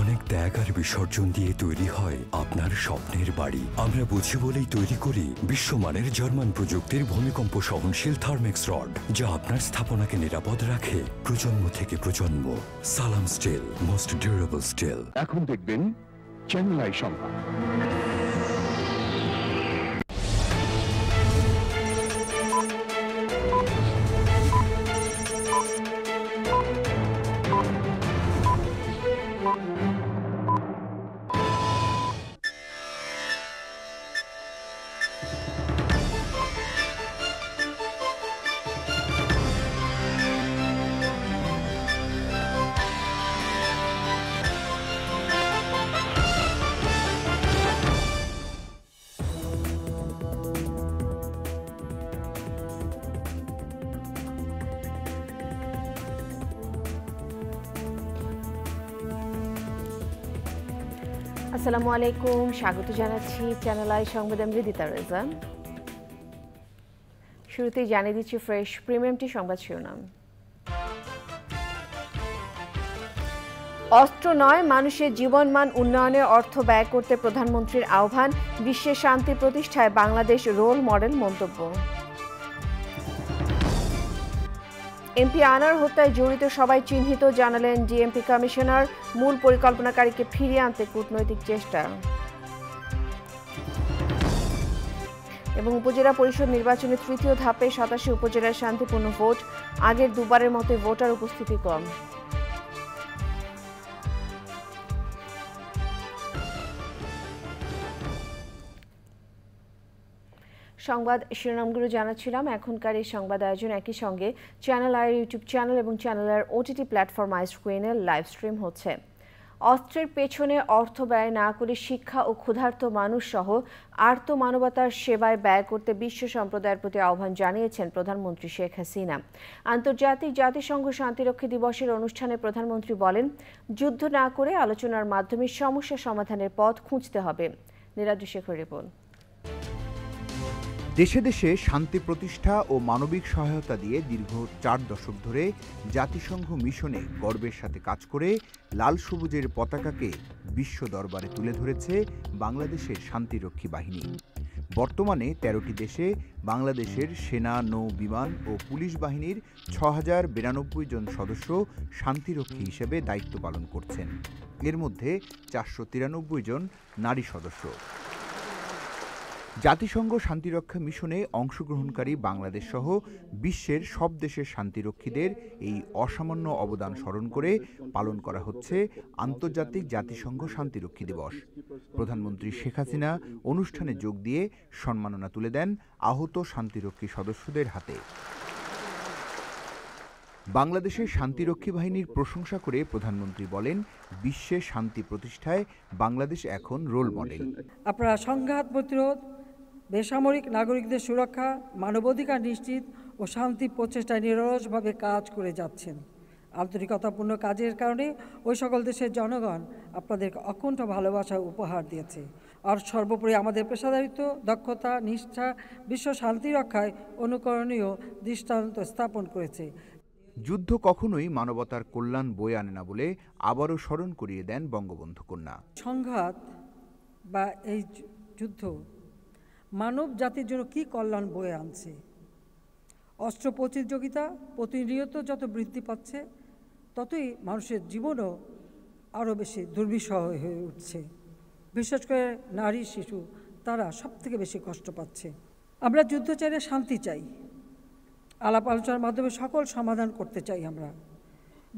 অনেক ত্যাগ আর বিসর্জন দিয়ে তৈরি হয় আপনার স্বপ্নের বাড়ি। আমরা বুঝি বলেই তৈরি করি বিশ্বমানের জার্মান প্রযুক্তির ভূমিকম্প সহনশীল থার্মেক্স রড, যা আপনার স্থাপনাকে নিরাপদ রাখে প্রজন্ম থেকে প্রজন্ম। সালাম স্টিল, মোস্ট ডিউরেবল স্টিল। এখন দেখবেন চ্যানেল আই সংবাদ। আসসালামু আলাইকুম, স্বাগত জানাচ্ছি চ্যানেল আই সংবাদে। আমি রিদিতা রেজা। শুরুতেই জানিয়ে দিচ্ছি ফ্রেশ প্রিমিয়ামটি সংবাদ শিরোনাম। অস্ত্র নয়, মানুষের জীবনমান উন্নয়নে অর্থ ব্যয় করতে প্রধানমন্ত্রীর আহ্বান। বিশ্বের শান্তি প্রতিষ্ঠায় বাংলাদেশ রোল মডেল মন্তব্য। এমপি আনার হত্যায় জড়িত সবাই চিহ্নিত, জানালেন ডিএমপি কমিশনার। মূল পরিকল্পনাকারীকে ফিরিয়ে আনতে কূটনৈতিক চেষ্টা। এবং উপজেলা পরিষদ নির্বাচনের তৃতীয় ধাপে 87 উপজেলার শান্তিপূর্ণ ভোট। আগের দুবারের মতো ভোটার উপস্থিতি কম। সংবাদ শিরোনামগুলো জানাচ্ছিলাম। এখনকার এই সংবাদ আয়োজন একই সঙ্গে চ্যানেল আইয়ের ইউটিউব চ্যানেল এবং চ্যানেলের ওটিটি প্ল্যাটফর্ম আই স্ক্রিনে লাইভ স্ট্রিম হচ্ছে। অস্ত্রের পেছনে অর্থ ব্যয় না করে শিক্ষা ও ক্ষুধার্ত মানুষ সহ আর্ত মানবতার সেবায় ব্যয় করতে বিশ্ব সম্প্রদায়ের প্রতি আহ্বান জানিয়েছেন প্রধানমন্ত্রী শেখ হাসিনা। আন্তর্জাতিক জাতিসংঘ শান্তিরক্ষী দিবসের অনুষ্ঠানে প্রধানমন্ত্রী বলেন, যুদ্ধ না করে আলোচনার মাধ্যমে সমস্যা সমাধানের পথ খুঁজতে হবে। নীলাদ্রি শেখর রিপোর্ট। দেশে দেশে শান্তি প্রতিষ্ঠা ও মানবিক সহায়তা দিয়ে দীর্ঘ 4 দশক ধরে জাতিসংঘ মিশনে গর্বের সাথে কাজ করে লাল সবুজের পতাকাকে বিশ্ব দরবারে তুলে ধরেছে বাংলাদেশের শান্তিরক্ষী বাহিনী। বর্তমানে 13টি দেশে বাংলাদেশের সেনা, নৌ, বিমান ও পুলিশ বাহিনীর 6092 জন সদস্য শান্তিরক্ষী হিসেবে দায়িত্ব পালন করছেন। এর মধ্যে 493 জন নারী সদস্য। জাতিসংঘ শান্তিরক্ষা মিশনে অংশগ্রহণকারী বাংলাদেশ সহ বিশ্বের সব দেশের শান্তিরক্ষীদের এই অসামান্য অবদান স্মরণ করে পালন করা হচ্ছে আন্তর্জাতিক জাতিসংঘ শান্তিরক্ষী দিবস। প্রধানমন্ত্রী শেখ হাসিনা অনুষ্ঠানে যোগ দিয়ে সম্মাননা তুলে দেন আহত শান্তিরক্ষী সদস্যদের হাতে। বাংলাদেশের শান্তিরক্ষী বাহিনীর প্রশংসা করে প্রধানমন্ত্রী বলেন, বিশ্বে শান্তি প্রতিষ্ঠায় বাংলাদেশ এখন রোল মডেল। আপনারা সংঘাত প্রতিরোধ, বেসামরিক নাগরিকদের সুরক্ষা, মানবাধিকার নিশ্চিত ও শান্তি প্রচেষ্টায় নিরলসভাবে কাজ করে যাচ্ছেন। আন্তরিকতাপূর্ণ কাজের কারণে ওই সকল দেশের জনগণ আপনাদেরকে অকুণ্ঠ ভালোবাসা উপহার দিয়েছে। আর সর্বোপরি আমাদের পেশাদারিত্ব, দক্ষতা, নিষ্ঠা বিশ্ব শান্তি রক্ষায় অনুকরণীয় দৃষ্টান্ত স্থাপন করেছে। যুদ্ধ কখনোই মানবতার কল্যাণ বয়ে আনে না বলে আবারও স্মরণ করিয়ে দেন বঙ্গবন্ধু কন্যা। সংঘাত বা এই যুদ্ধ মানব জাতির জন্য কী কল্যাণ বয়ে আনছে। অস্ত্র প্রতিযোগিতা প্রতিনিয়ত যত বৃদ্ধি পাচ্ছে, ততই মানুষের জীবনও আরও বেশি দুর্বিষহ হয়ে উঠছে। বিশেষ করে নারী, শিশু, তারা সবথেকে বেশি কষ্ট পাচ্ছে। আমরা যুদ্ধ চাইলে শান্তি চাই, আলাপ আলোচনার মাধ্যমে সকল সমাধান করতে চাই। আমরা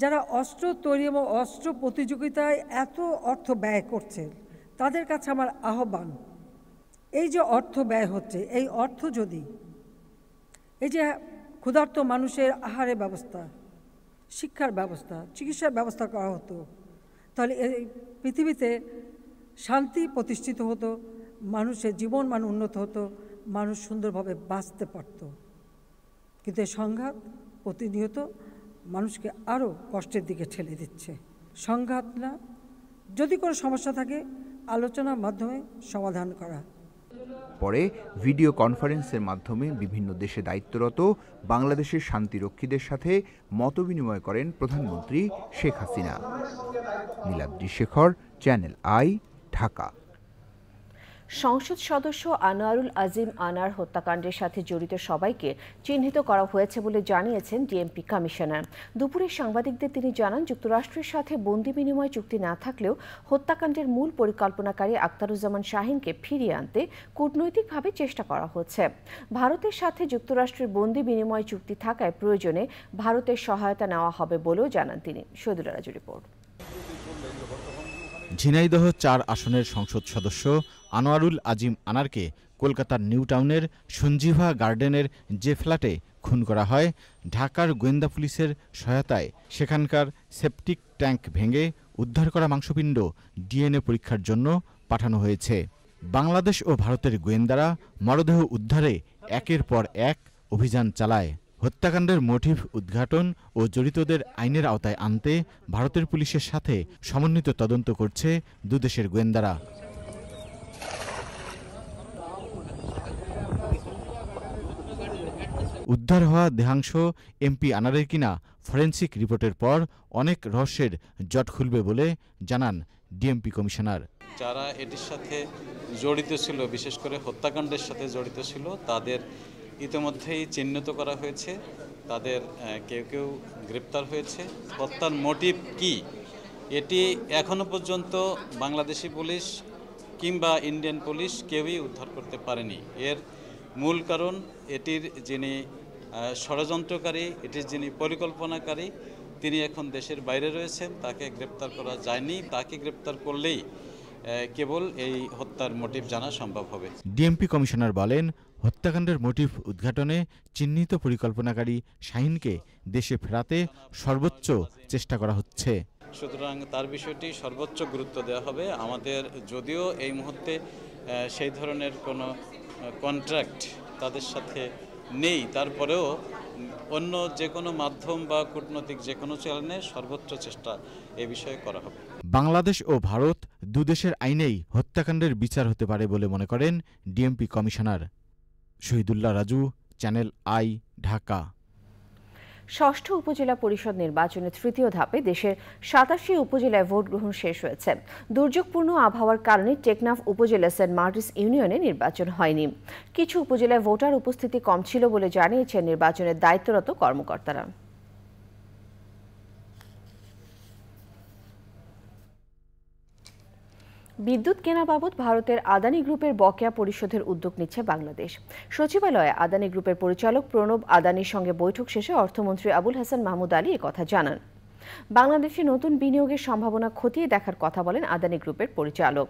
যারা অস্ত্র তৈরি এবং অস্ত্র প্রতিযোগিতায় এত অর্থ ব্যয় করছে, তাদের কাছে আমার আহ্বান, এই যে অর্থ ব্যয় হচ্ছে, এই অর্থ যদি এই যে ক্ষুধার্ত মানুষের আহারের ব্যবস্থা, শিক্ষার ব্যবস্থা, চিকিৎসার ব্যবস্থা করা হতো, তাহলে এই পৃথিবীতে শান্তি প্রতিষ্ঠিত হতো, মানুষের জীবনমান উন্নত হতো, মানুষ সুন্দরভাবে বাঁচতে পারত। কিন্তু এই সংঘাত প্রতিনিয়ত মানুষকে আরও কষ্টের দিকে ঠেলে দিচ্ছে। সংঘাত না, যদি কোনো সমস্যা থাকে আলোচনার মাধ্যমে সমাধান করা। পরে ভিডিও কনফারেন্সের মাধ্যমে বিভিন্ন দেশে দায়িত্বরত বাংলাদেশের শান্তিরক্ষীদের সাথে মতবিনিময় করেন প্রধানমন্ত্রী শেখ হাসিনা। Niladri Shekhar, channel I, Dhaka. সংসদ সদস্য আনোয়ারুল আজিম আনার হত্যাকাণ্ডের সাথে জড়িত সবাইকে চিহ্নিত করা হয়েছে বলে জানিয়েছেন ডিএমপি কমিশনার। দুপুরে সাংবাদিকদের তিনি জানান, যুক্তরাষ্ট্রের সাথে বন্দি বিনিময় চুক্তি না থাকলেও হত্যাকাণ্ডের মূল পরিকল্পনাকারী আখতারুজ্জামান শাহীনকে ফিরিয়ে আনতে কূটনৈতিকভাবে চেষ্টা করা হচ্ছে। ভারতের সাথে যুক্তরাষ্ট্রের বন্দি বিনিময় চুক্তি থাকায় প্রয়োজনে ভারতের সহায়তা নেওয়া হবে বলেও জানান তিনি। শহীদুল রাজু রিপোর্ট। ঝিনাইদহ ৪ আসনের সংসদ সদস্য আনোয়ারুল আজিম আনারকে কলকাতার নিউ টাউনের সঞ্জীভা গার্ডেনের যে ফ্ল্যাটে খুন করা হয়, ঢাকার গোয়েন্দা পুলিশের সহায়তায় সেখানকার সেপটিক ট্যাঙ্ক ভেঙে উদ্ধার করা মাংসপিণ্ড ডিএনএ পরীক্ষার জন্য পাঠানো হয়েছে। বাংলাদেশ ও ভারতের গোয়েন্দারা মরদেহ উদ্ধারে একের পর এক অভিযান চালায়। হত্যাকাণ্ডের মোটিভ উদ্ঘাটন ও জড়িতদের আইনের আওতায় আনতে ভারতের পুলিশের সাথে সমন্বিত তদন্ত করছে দুদেশের গোয়েন্দারা। উদ্ধার হওয়া দেহাংশ এমপি আনারের কিনা ফরেনসিক রিপোর্টের পর অনেক রহস্যের জট খুলবে বলে জানান ডিএমপি কমিশনার। যারা এটির সাথে জড়িত ছিল, বিশেষ করে হত্যাকাণ্ডের সাথে জড়িত ছিল, তাদের ইতিমধ্যেই চিহ্নিত করা হয়েছে। তাদের কেউ কেউ গ্রেপ্তার হয়েছে। হত্যার মোটিভ কি, এটি এখনো পর্যন্ত বাংলাদেশি পুলিশ কিংবা ইন্ডিয়ান পুলিশ কেউই উদ্ধার করতে পারেনি। এর মূল কারণ, এটির যিনি ষড়যন্ত্রকারী, এটির যিনি পরিকল্পনাকারী, তিনি এখন দেশের বাইরে রয়েছেন, তাকে গ্রেপ্তার করা যায়নি। তাকে গ্রেপ্তার করলেই কেবল এই হত্যার মোটিভ জানা সম্ভব হবে। ডিএমপি কমিশনার বলেন, হত্যাকাণ্ডের মোটিভ উদ্ঘাটনে চিহ্নিত পরিকল্পনাকারী শাহীনকে দেশে ফেরাতে সর্বোচ্চ চেষ্টা করা হচ্ছে। সুতরাং তার বিষয়টি সর্বোচ্চ গুরুত্ব দেওয়া হবে। আমাদের যদিও এই মুহূর্তে সেই ধরনের কোনো কন্ট্রাক্ট তাদের সাথে নেই, তারপরেও অন্য যে কোনো মাধ্যম বা কূটনৈতিক যে কোনো চ্যানেলে সর্বোচ্চ চেষ্টা এ বিষয়ে করা হবে। বাংলাদেশ ও ভারত দুদেশের আইনেই হত্যাকাণ্ডের বিচার হতে পারে বলে মনে করেন DMP commissioner. Shahidullah Raju, channel I, Dhaka. ষষ্ঠ উপজেলা পরিষদ নির্বাচনের তৃতীয় ধাপে দেশের ৮৭ উপজেলায় ভোট গ্রহণ শেষ হয়েছে। দুর্যোগপূর্ণ আবহাওয়ার কারণে টেকনাফ উপজেলা সেন্ট মার্টিস ইউনিয়নে নির্বাচন হয়নি। কিছু উপজেলায় ভোটার উপস্থিতি কম ছিল বলে জানিয়েছেন নির্বাচনের দায়িত্বরত কর্মকর্তারা। বিদ্যুৎ কেনা বাবদ ভারতের আদানি গ্রুপের বকেয়া পরিশোধের উদ্যোগ নিচ্ছে বাংলাদেশ। সচিবালয়ে আদানি গ্রুপের পরিচালক প্রণব আদানির সঙ্গে বৈঠক শেষে অর্থমন্ত্রী আবুল হাসান মাহমুদ আলী একথা জানান। বাংলাদেশে নতুন বিনিয়োগের সম্ভাবনা খতিয়ে দেখার কথা বলেন আদানি গ্রুপের পরিচালক।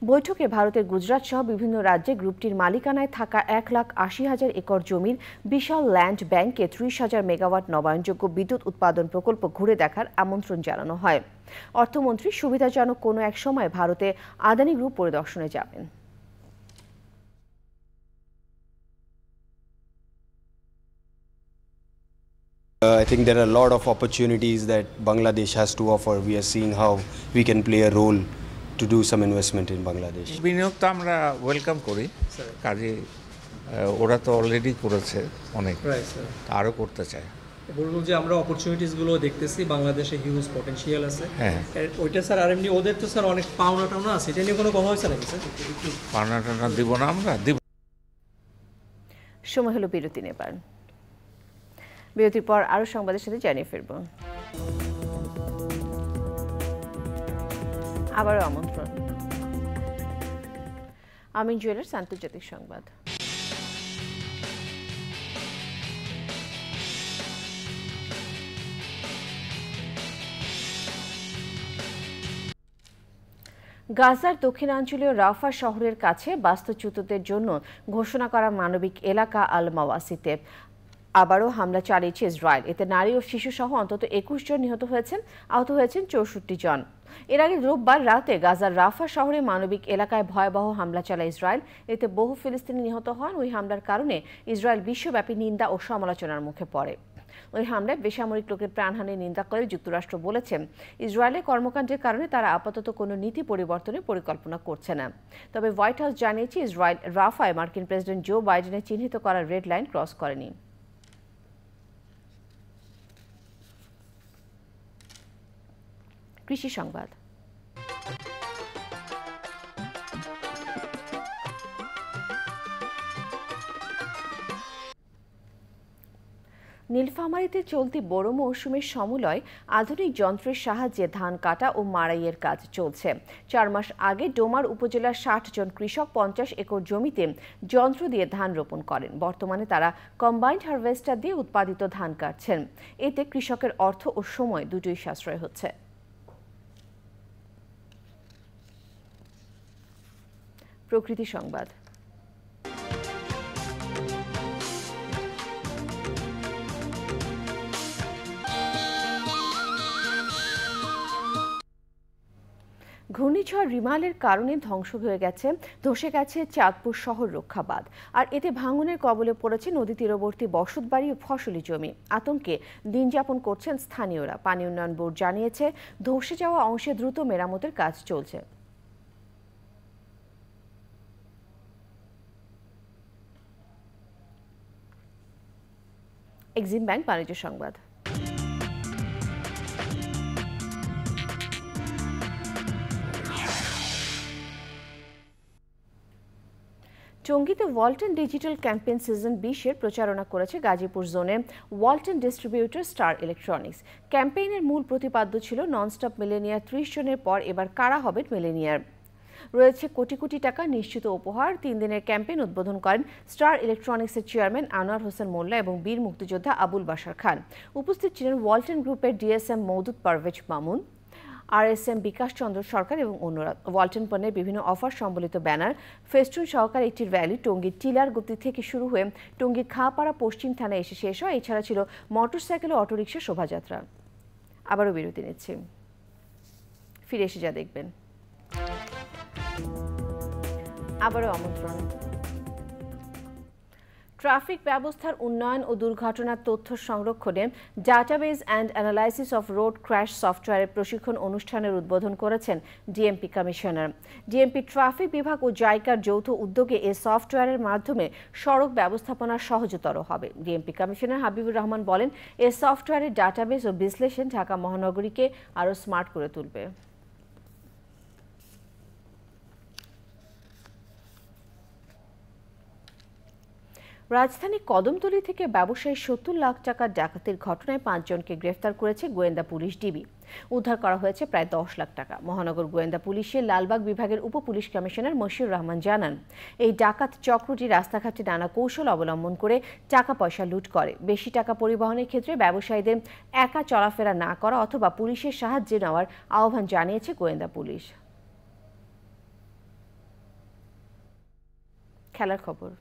বৈঠকে ভারতের গুজরাট সহ বিভিন্ন রাজ্যে গ্রুপটির মালিকানায় থাকা ১,৮০,০০০ একর জমির বিশাল ল্যান্ড ব্যাংকে ৩০,০০০ মেগাওয়াট নবায়নযোগ্য বিদ্যুৎ উৎপাদন প্রকল্প ঘুরে দেখার আমন্ত্রণ জানানো হয়। অর্থমন্ত্রী সুবিধাজনক কোনো এক সময় ভারতে আদানি গ্রুপ পরিদর্শনে যাবেন। I think there are a lot of opportunities that Bangladesh has to offer. We are seeing how we can play a role to do some investment in Bangladesh. বিনিয়োগ তো আমরা ওয়েলকাম করি, কাজে ওরা তো অলরেডি করেছে অনেক, আরও করতে চায়। বলবো যে আমরা অপরচুনিটিসগুলো দেখতেছি, বাংলাদেশে হিউজ পটেনশিয়াল আছে। হ্যাঁ, ওইটা স্যার আর এমনি ওদের তো স্যার অনেক পাওনা টাওনা আছে, এটা নিয়ে কোনো কথা হয়েছে নাকি স্যার? পাওনা টাওনা দিব না, আমরা দিব। সময় হলো বিরতি নেবার। বিরতির পর আরো সংবাদের সাথে জানিয়ে ফিরব। আবারও আমন্ত্রণ। আমিন জুয়েলার্স আন্তর্জাতিক সংবাদ। গাজার দক্ষিণাঞ্চলীয় রাফা শহরের কাছে বাস্তুচ্যুতদের জন্য ঘোষণা করা মানবিক এলাকা আল মাওয়াসিতে আবারও হামলা চালিয়েছে ইসরায়েল। এতে নারী ও শিশু সহ অন্তত ২১ জন নিহত হয়েছেন, আহত হয়েছেন ৬৪ জন। এর আগে রোববার রাতে গাজার রাফা শহরে মানবিক এলাকায় ভয়াবহ হামলা চালায় ইসরায়েল। এতে বহু ফিলিস্তিনি নিহত হন। ওই হামলার কারণে ইসরায়েল বিশ্বব্যাপী নিন্দা ও সমালোচনার মুখে পড়ে। ওই হামলায় বেসামরিক লোকের প্রাণহানির নিন্দা করে যুক্তরাষ্ট্র বলেছে ইসরায়েলের কর্মকাণ্ডের কারণে তারা আপাতত কোনো নীতি পরিবর্তনের পরিকল্পনা করছে না। তবে হোয়াইট হাউস জানিয়েছে ইসরায়েল রাফায় মার্কিন প্রেসিডেন্ট জো বাইডেনের চিহ্নিত করা রেড লাইন ক্রস করেনি। কৃষি সংবাদ। নীলফামারীতে চলতি বোরো মৌসুমের সমলয় আধুনিক যন্ত্রের সাহায্যে ধান কাটা ও মাড়াইয়ের কাজ চলছে। 4 মাস আগে ডোমার উপজেলার 60 জন কৃষক 50 একর জমিতে যন্ত্র দিয়ে ধান রোপণ করেন। বর্তমানে তারা কম্বাইন্ড হারভেস্টার দিয়ে উৎপাদিত ধান কাটছেন। এতে কৃষকের অর্থ ও সময় দুটোই সাশ্রয় হচ্ছে। প্রকৃতি সংবাদ। ঘূর্ণিঝড় রিমালের কারণে ধসে গেছে চাঁদপুর শহর রক্ষা বাঁধ। আর এতে ভাঙনের কবলে পড়েছে নদী তীরবর্তী বসতবাড়ি ও ফসলি জমি। আতঙ্কে দিন যাপন করছেন স্থানীয়রা। পানি উন্নয়ন বোর্ড জানিয়েছে ধসে যাওয়া অংশে দ্রুত মেরামতের কাজ চলছে। এক্সিম ব্যাংক বাণিজ্য সংবাদ। টঙ্গীতে ওয়ালটন ডিজিটাল ক্যাম্পেইন সিজন 20-এর প্রচারণা করেছে গাজীপুর জোনে ওয়ালটন ডিস্ট্রিবিউটর স্টার ইলেকট্রনিক্স। ক্যাম্পেইনের মূল প্রতিপাদ্য ছিল ননস্টপ মিলেনিয়ার 30 জনের পর এবার কারা হবেন মিলেনিয়ার। রয়েছে কোটি কোটি টাকা নিশ্চিত উপহার। 3 দিনের ক্যাম্পেইন উদ্বোধন করেন স্টার ইলেকট্রনিক্সের চেয়ারম্যান আনোয়ার হোসেন মোল্লা এবং বীর মুক্তিযোদ্ধা আবুল বাশার খান। উপস্থিত ছিলেন ওয়ালটন গ্রুপের ডিএসএম মওদুদ পারভেজ মামুন, আরএসএম বিকাশ চন্দ্র সরকার এবং অন্যরা। ওয়ালটন পণ্যের বিভিন্ন অফার সম্বলিত ব্যানার, ফেস্টুন সহকারে একটি র্যালি টঙ্গীর টিলার গতি থেকে শুরু হয়ে টঙ্গীর খাপাড়া পশ্চিম থানায় এসে শেষ হয়। এছাড়া ছিল মোটরসাইকেল ও অটোরিকশা শোভাযাত্রা। আবারও বিরতি নিচ্ছি, ফিরে এসে যা দেখবেন। আবারও আমন্ত্রণ। ট্রাফিক ব্যবস্থার উন্নয়ন ও দুর্ঘটনার তথ্য সংরক্ষণে database and analysis of road crash সফটওয়্যারের প্রশিক্ষণ অনুষ্ঠানের উদ্বোধন করেছেন ডিএমপি কমিশনার। ডিএমপি ট্রাফিক বিভাগ ও জাইকার যৌথ উদ্যোগে এই সফটওয়্যারের মাধ্যমে সড়ক ব্যবস্থাপনা সহজতর হবে। ডিএমপি কমিশনার হাবিবুর রহমান বলেন, এই সফটওয়্যারের ডাটাবেজ ও বিশ্লেষণ ঢাকা মহানগরীকে আরও স্মার্ট করে তুলবে। রাজধানী কদমতলী থেকে ব্যবসায়ী 70 লাখ টাকার ডাকাতির ঘটনায় 5 জনকে গ্রেফতার করেছে গোয়েন্দা পুলিশ ডিবি। উদ্ধার করা হয়েছে প্রায় 10 লাখ টাকা। মহানগর গোয়েন্দা পুলিশের লালবাগ বিভাগের উপপুলিশ কমিশনার মশিউর রহমান জানান, এই ডাকাত চক্রটি রাস্তাঘাটে নানা কৌশল অবলম্বন করে টাকা পয়সা লুট করে। বেশি টাকা পরিবহনের ক্ষেত্রে ব্যবসায়ীদের একা চলাফেরা না করা অথবা পুলিশের সাহায্য নেওয়ার আহ্বান জানিয়েছে গোয়েন্দা পুলিশ। খেলার খবর।